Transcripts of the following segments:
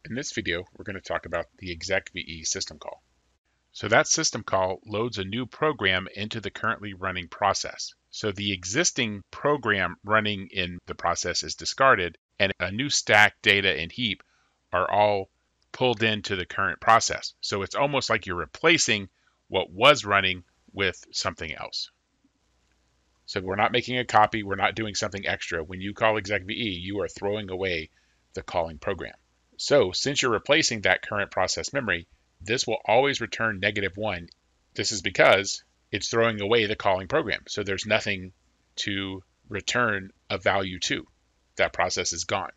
In this video, we're going to talk about the execve system call. So that system call loads a new program into the currently running process. So the existing program running in the process is discarded, and a new stack, data, and heap are all pulled into the current process. So it's almost like you're replacing what was running with something else. So we're not making a copy, we're not doing something extra. When you call execve, you are throwing away the calling program. So since you're replacing that current process memory, this will always return -1. This is because it's throwing away the calling program. So there's nothing to return a value to. That process is gone.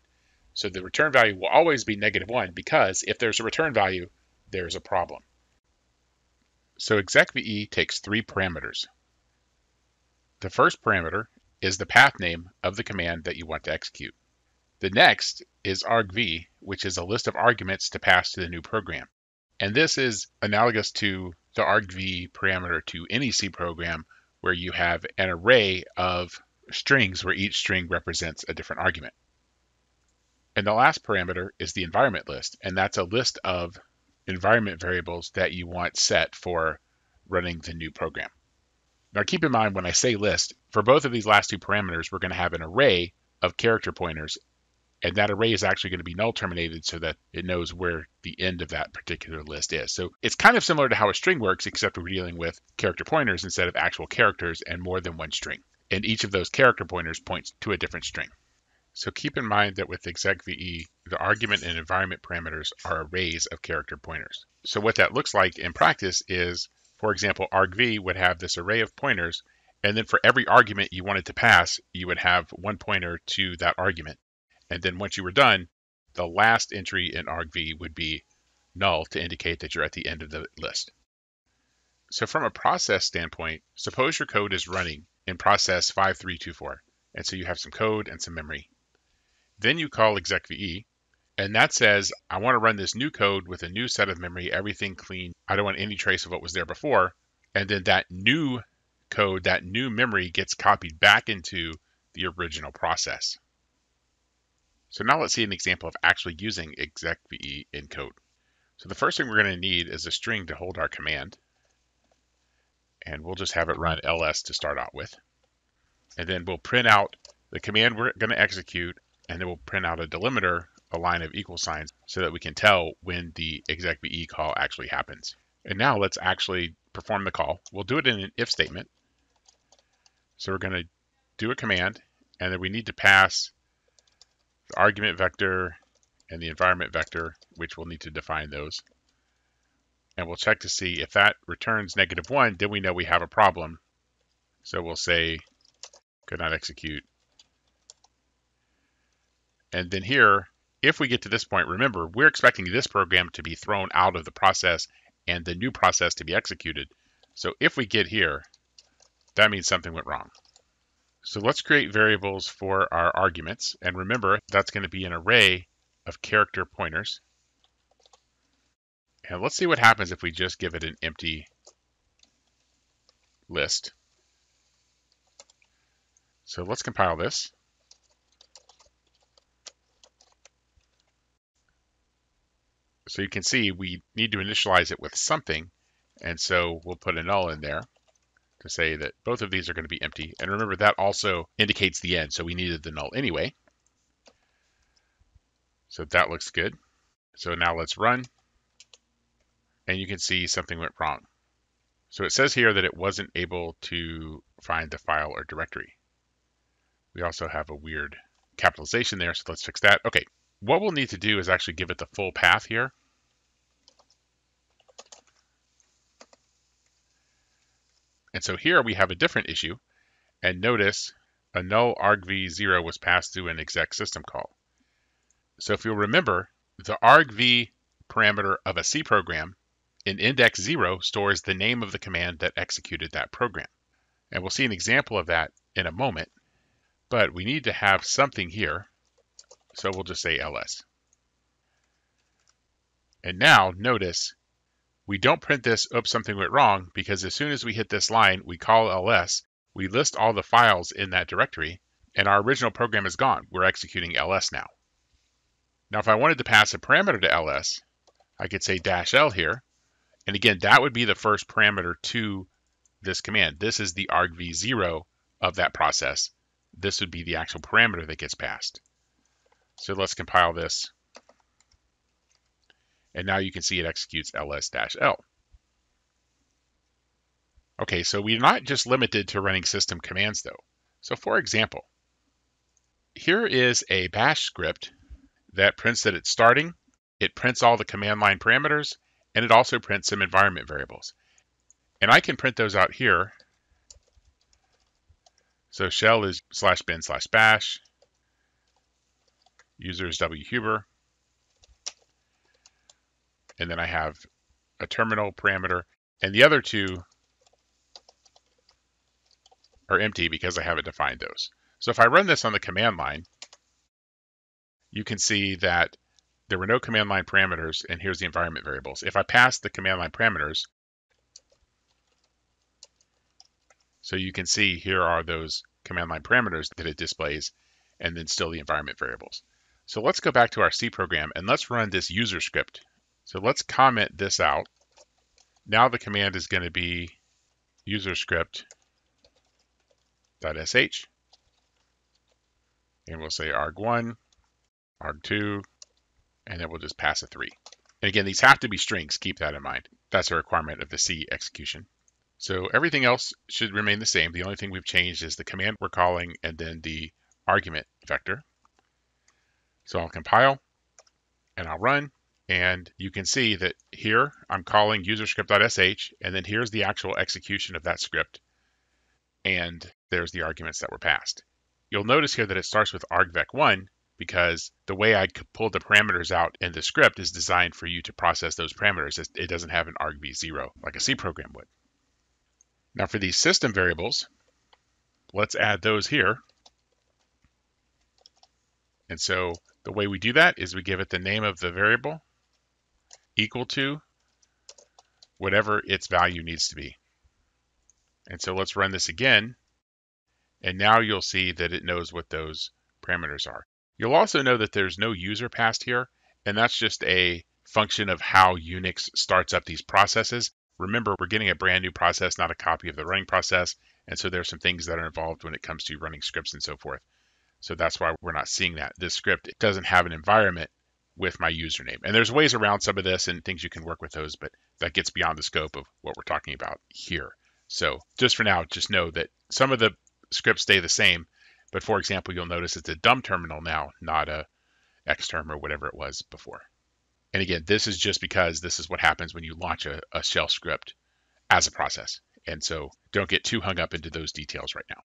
So the return value will always be -1 because if there's a return value, there's a problem. So execve takes 3 parameters. The first parameter is the path name of the command that you want to execute. The next is argv, which is a list of arguments to pass to the new program. And this is analogous to the argv parameter to any C program where you have an array of strings where each string represents a different argument. And the last parameter is the environment list, and that's a list of environment variables that you want set for running the new program. Now keep in mind when I say list, for both of these last 2 parameters, we're going to have an array of character pointers, and that array is actually going to be null terminated so that it knows where the end of that particular list is. So it's kind of similar to how a string works, except we're dealing with character pointers instead of actual characters and more than one string. And each of those character pointers points to a different string. So keep in mind that with execve, the argument and environment parameters are arrays of character pointers. So what that looks like in practice is, for example, argv would have this array of pointers, and then for every argument you wanted to pass, you would have 1 pointer to that argument. And then once you were done, the last entry in argv would be null to indicate that you're at the end of the list. So from a process standpoint, suppose your code is running in process 5324. And so you have some code and some memory. Then you call execve, and that says, I want to run this new code with a new set of memory, everything clean. I don't want any trace of what was there before. And then that new code, that new memory gets copied back into the original process. So now let's see an example of actually using execve in code. So the first thing we're going to need is a string to hold our command. And we'll just have it run ls to start out with. And then we'll print out the command we're going to execute, and then we'll print out a delimiter, a line of equal signs, so that we can tell when the execve call actually happens. And now let's actually perform the call. We'll do it in an if statement. So we're going to do a command, and then we need to pass the argument vector and the environment vector, which we'll need to define those. And we'll check to see if that returns -1, then we know we have a problem. So we'll say could not execute. And then here, if we get to this point, remember, we're expecting this program to be thrown out of the process and the new process to be executed. So if we get here, that means something went wrong. So let's create variables for our arguments. And remember, that's going to be an array of character pointers. And let's see what happens if we just give it an empty list. So let's compile this. So you can see we need to initialize it with something. And so we'll put a null in there to say that both of these are going to be empty. And remember, that also indicates the end. So we needed the null anyway. So that looks good. So now let's run. And you can see something went wrong. So it says here that it wasn't able to find the file or directory. We also have a weird capitalization there, so let's fix that. Okay, what we'll need to do is actually give it the full path here. And so here we have a different issue. And notice a null argv0 was passed through an exec system call. So if you'll remember, the argv parameter of a C program in index 0 stores the name of the command that executed that program. And we'll see an example of that in a moment. But we need to have something here, so we'll just say ls. And now notice we don't print this, oops, something went wrong, because as soon as we hit this line, we call ls, we list all the files in that directory, and our original program is gone. We're executing ls now. Now, if I wanted to pass a parameter to ls, I could say -l here. And again, that would be the first parameter to this command. This is the argv0 of that process. This would be the actual parameter that gets passed. So let's compile this. And now you can see it executes ls-l. Okay, so we're not just limited to running system commands though. So for example, here is a bash script that prints that it's starting. It prints all the command line parameters, and it also prints some environment variables. And I can print those out here. So shell is /bin/bash, user is whuber, and then I have a terminal parameter, and the other two are empty because I haven't defined those. So if I run this on the command line, you can see that there were no command line parameters, and here's the environment variables. If I pass the command line parameters, so you can see here are those command line parameters that it displays, and then still the environment variables. So let's go back to our C program and let's run this user script. So let's comment this out. Now the command is going to be user script.sh, and we'll say arg1, arg2, and then we'll just pass a 3. And again, these have to be strings. Keep that in mind. That's a requirement of the C execution. So everything else should remain the same. The only thing we've changed is the command we're calling and then the argument vector. So I'll compile and I'll run. And you can see that here I'm calling userscript.sh, and then here's the actual execution of that script. And there's the arguments that were passed. You'll notice here that it starts with argvec1 because the way I pulled the parameters out in the script is designed for you to process those parameters. It doesn't have an argv0 like a C program would. Now for these system variables, let's add those here. And so the way we do that is we give it the name of the variable equal to whatever its value needs to be. And so let's run this again. And now you'll see that it knows what those parameters are. You'll also know that there's no user passed here, and that's just a function of how Unix starts up these processes. Remember, we're getting a brand new process, not a copy of the running process. And so there's some things that are involved when it comes to running scripts and so forth. So that's why we're not seeing that. This script doesn't have an environment with my username. And there's ways around some of this and things you can work with those, but that gets beyond the scope of what we're talking about here. So just for now, just know that some of the scripts stay the same. But for example, you'll notice it's a dumb terminal now, not a xterm or whatever it was before. And again, this is just because this is what happens when you launch a shell script as a process. And so don't get too hung up into those details right now.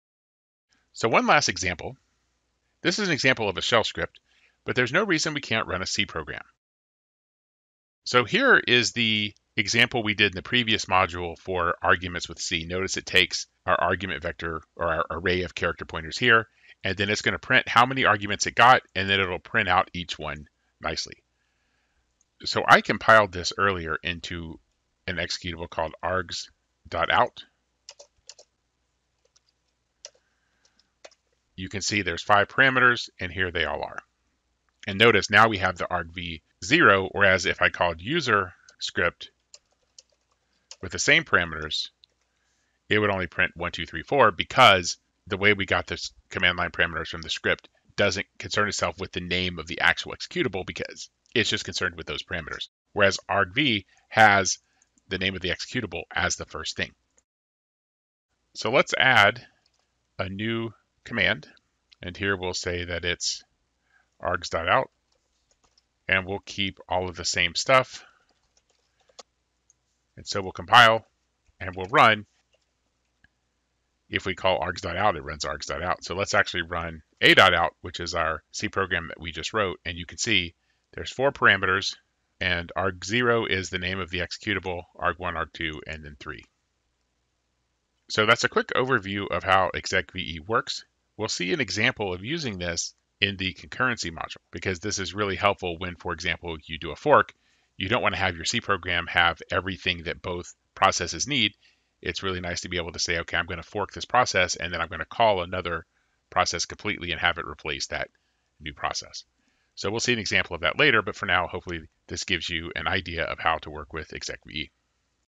So one last example. This is an example of a shell script, but there's no reason we can't run a C program. So here is the example we did in the previous module for arguments with C. Notice it takes our argument vector or our array of character pointers here, and then it's going to print how many arguments it got, and then it'll print out each one nicely. So I compiled this earlier into an executable called args.out. You can see there's 5 parameters, and here they all are. And notice now we have the argv0, whereas if I called user script with the same parameters, it would only print 1, 2, 3, 4 because the way we got this command line parameters from the script doesn't concern itself with the name of the actual executable because it's just concerned with those parameters. Whereas argv has the name of the executable as the first thing. So let's add a new command, and here we'll say that it's args.out, and we'll keep all of the same stuff. And so we'll compile and we'll run. If we call args.out, it runs args.out. So let's actually run a.out, which is our C program that we just wrote, and you can see there's 4 parameters, and arg0 is the name of the executable, arg1, arg2, and then 3. So that's a quick overview of how execve works. We'll see an example of using this in the concurrency module, because this is really helpful when, for example, you do a fork. You don't want to have your C program have everything that both processes need. It's really nice to be able to say, okay, I'm going to fork this process, and then I'm going to call another process completely and have it replace that new process. So we'll see an example of that later, but for now, hopefully this gives you an idea of how to work with execve.